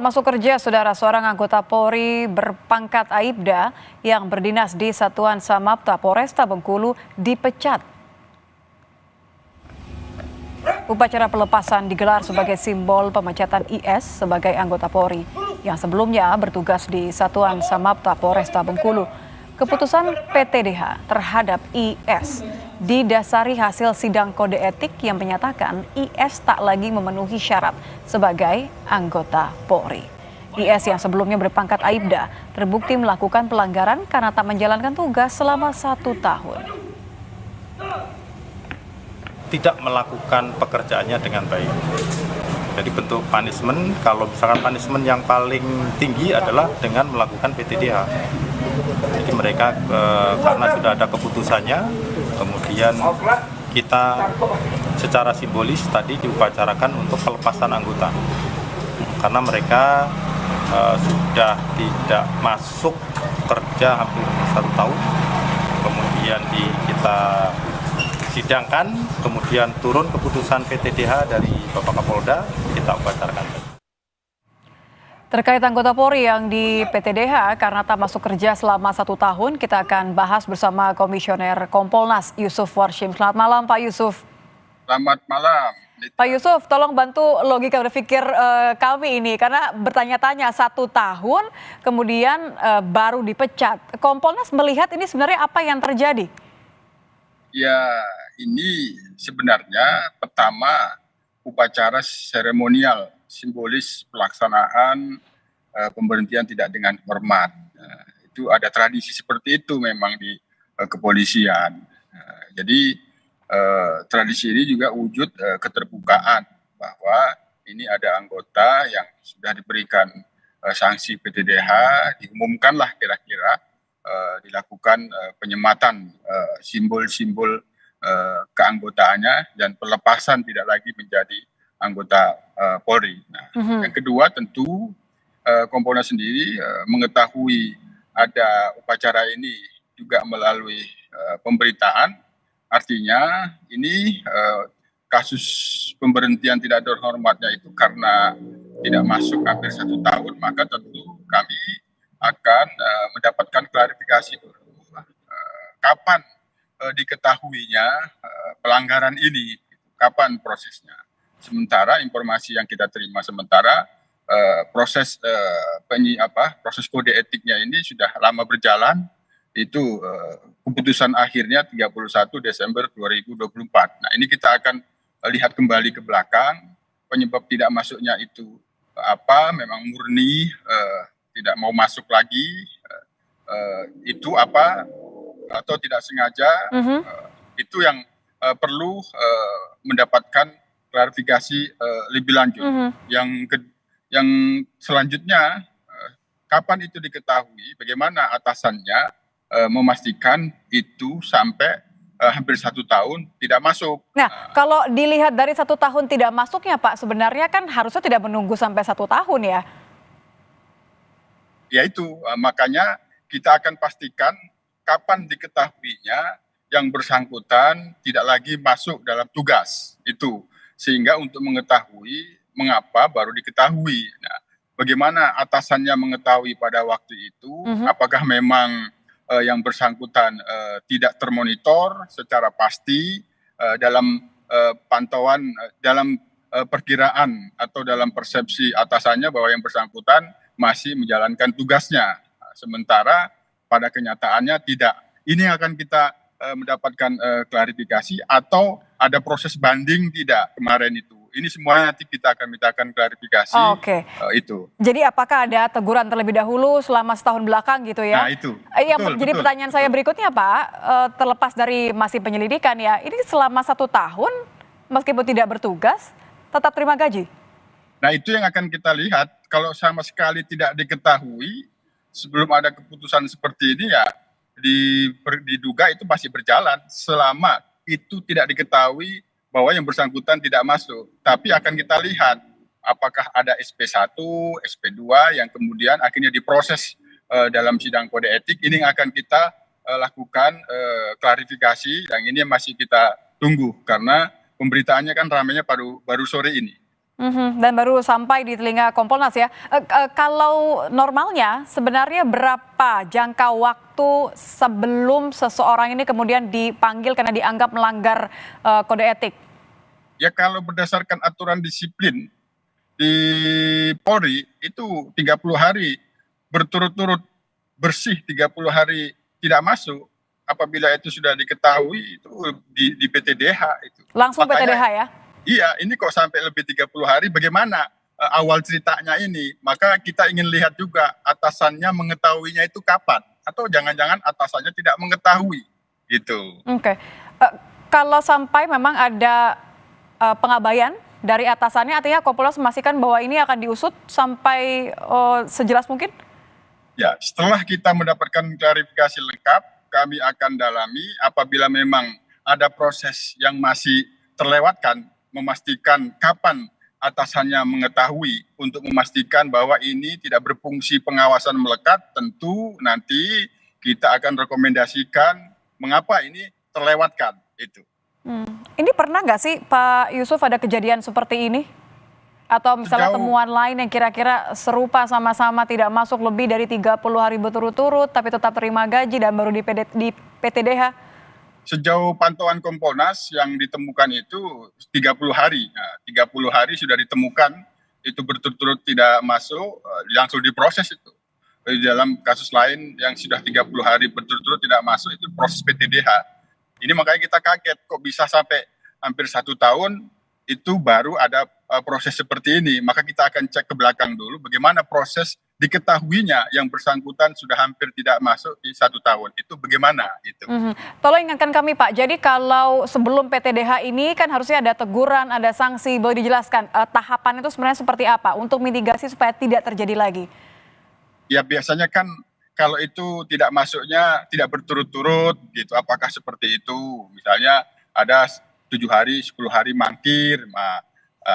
Masuk kerja, saudara, seorang anggota Polri berpangkat Aibda yang berdinas di Satuan Samapta Polresta Bengkulu dipecat. Upacara pelepasan digelar sebagai simbol pemecatan IS sebagai anggota Polri yang sebelumnya bertugas di Satuan Samapta Polresta Bengkulu. Keputusan PTDH terhadap IS didasari hasil sidang kode etik yang menyatakan IS tak lagi memenuhi syarat sebagai anggota Polri. IS yang sebelumnya berpangkat Aibda terbukti melakukan pelanggaran karena tak menjalankan tugas selama 1 tahun. Tidak melakukan pekerjaannya dengan baik. Jadi bentuk punishment, kalau misalkan punishment yang paling tinggi adalah dengan melakukan PTDH. Jadi mereka karena sudah ada keputusannya, kemudian kita secara simbolis tadi diupacarakan untuk pelepasan anggota. Karena mereka sudah tidak masuk kerja hampir 1 tahun, kemudian kita sidangkan, kemudian turun keputusan PTDH dari Bapak Kapolda, kita upacarakan. Terkait anggota Polri yang di PTDH karena tak masuk kerja selama 1 tahun, kita akan bahas bersama Komisioner Kompolnas Yusuf Warshim. Selamat malam, Pak Yusuf. Selamat malam. Pak Yusuf, tolong bantu logika berpikir kami ini, karena bertanya-tanya 1 tahun, kemudian baru dipecat. Kompolnas melihat ini sebenarnya apa yang terjadi? Ya, ini sebenarnya pertama upacara seremonial simbolis pelaksanaan pemberhentian tidak dengan hormat. Itu ada tradisi seperti itu memang di kepolisian. Jadi tradisi ini juga wujud keterbukaan bahwa ini ada anggota yang sudah diberikan sanksi PTDH, diumumkanlah kira-kira dilakukan penyematan simbol-simbol keanggotaannya dan pelepasan tidak lagi menjadi anggota Polri. Nah, yang kedua tentu Kompolnas sendiri mengetahui ada upacara ini juga melalui pemberitaan, artinya ini kasus pemberhentian tidak terhormatnya itu karena tidak masuk hampir 1 tahun, maka tentu kami akan mendapatkan klarifikasi dulu kapan diketahuinya pelanggaran ini, kapan prosesnya. Sementara informasi yang kita terima sementara proses proses kode etiknya ini sudah lama berjalan, itu keputusan akhirnya 31 Desember 2024. Nah, ini kita akan lihat kembali ke belakang penyebab tidak masuknya itu apa, memang murni tidak mau masuk lagi, itu apa atau tidak sengaja, itu yang perlu mendapatkan klarifikasi lebih lanjut. Yang selanjutnya, kapan itu diketahui, bagaimana atasannya memastikan itu sampai hampir 1 tahun tidak masuk. Nah, kalau dilihat dari 1 tahun tidak masuknya, Pak, sebenarnya kan harusnya tidak menunggu sampai 1 tahun ya? Ya itu, makanya kita akan pastikan kapan diketahuinya yang bersangkutan tidak lagi masuk dalam tugas itu, sehingga untuk mengetahui mengapa baru diketahui. Nah, bagaimana atasannya mengetahui pada waktu itu, apakah memang yang bersangkutan tidak termonitor secara pasti dalam pantauan, dalam perkiraan atau dalam persepsi atasannya bahwa yang bersangkutan masih menjalankan tugasnya, sementara pada kenyataannya tidak. Ini akan kita mendapatkan klarifikasi, atau ada proses banding tidak kemarin itu. Ini semuanya nanti kita akan mintakan klarifikasi. Itu. Jadi apakah ada teguran terlebih dahulu selama 1 tahun belakang gitu ya? Nah itu. Jadi pertanyaan saya berikutnya, Pak, terlepas dari masih penyelidikan ya, ini selama 1 tahun meskipun tidak bertugas tetap terima gaji? Nah itu yang akan kita lihat, kalau sama sekali tidak diketahui sebelum ada keputusan seperti ini ya diduga itu masih berjalan selama itu tidak diketahui bahwa yang bersangkutan tidak masuk. Tapi akan kita lihat apakah ada SP1, SP2 yang kemudian akhirnya diproses dalam sidang kode etik. Ini yang akan kita lakukan klarifikasi, yang ini masih kita tunggu karena pemberitaannya kan ramainya baru sore ini. Dan baru sampai di telinga Kompolnas ya. Kalau normalnya sebenarnya berapa jangka waktu sebelum seseorang ini kemudian dipanggil karena dianggap melanggar kode etik? Ya kalau berdasarkan aturan disiplin di Polri itu 30 hari berturut-turut bersih, 30 hari tidak masuk. Apabila itu sudah diketahui itu di PTDH itu. Langsung Makanya, PTDH ya? iya, ini kok sampai lebih 30 hari, bagaimana awal ceritanya ini? Maka kita ingin lihat juga atasannya mengetahuinya itu kapan, atau jangan-jangan atasannya tidak mengetahui, gitu. Oke. Kalau sampai memang ada pengabaian dari atasannya, artinya Kompolnas memastikan bahwa ini akan diusut sampai sejelas mungkin? Ya, setelah kita mendapatkan klarifikasi lengkap, kami akan dalami apabila memang ada proses yang masih terlewatkan, memastikan kapan atasannya mengetahui untuk memastikan bahwa ini tidak berfungsi pengawasan melekat, tentu nanti kita akan rekomendasikan mengapa ini terlewatkan itu. Ini pernah nggak sih Pak Yusuf ada kejadian seperti ini? Atau misalnya temuan lain yang kira-kira serupa sama-sama tidak masuk lebih dari 30 hari berturut-turut tapi tetap terima gaji dan baru di PTDH? Sejauh pantauan Kompolnas yang ditemukan itu 30 hari. Nah, 30 hari sudah ditemukan itu berturut-turut tidak masuk, langsung diproses itu. Di dalam kasus lain yang sudah 30 hari berturut-turut tidak masuk itu proses PTDH. Ini makanya kita kaget kok bisa sampai hampir 1 tahun itu baru ada proses seperti ini. Maka kita akan cek ke belakang dulu bagaimana proses diketahuinya yang bersangkutan sudah hampir tidak masuk di 1 tahun. Itu bagaimana itu. Tolong ingatkan kami Pak, jadi kalau sebelum PTDH ini kan harusnya ada teguran, ada sanksi, boleh dijelaskan tahapan itu sebenarnya seperti apa untuk mitigasi supaya tidak terjadi lagi? Ya biasanya kan kalau itu tidak masuknya tidak berturut-turut gitu, apakah seperti itu? Misalnya ada 7 hari, 10 hari mangkir,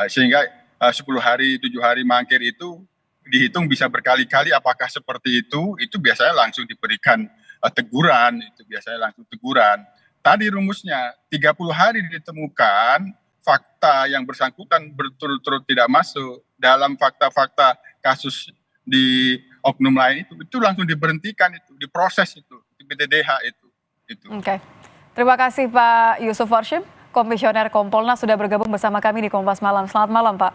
sehingga 10 hari, 7 hari mangkir itu dihitung bisa berkali-kali, apakah seperti itu biasanya langsung diberikan teguran, itu biasanya langsung teguran. Tadi rumusnya 30 hari ditemukan fakta yang bersangkutan berturut-turut tidak masuk dalam fakta-fakta kasus di oknum lain itu langsung diberhentikan, itu diproses itu di PTDH itu. Oke. Terima kasih Pak Yusuf Warshim, Komisioner Kompolnas sudah bergabung bersama kami di Kompas Malam. Selamat malam Pak.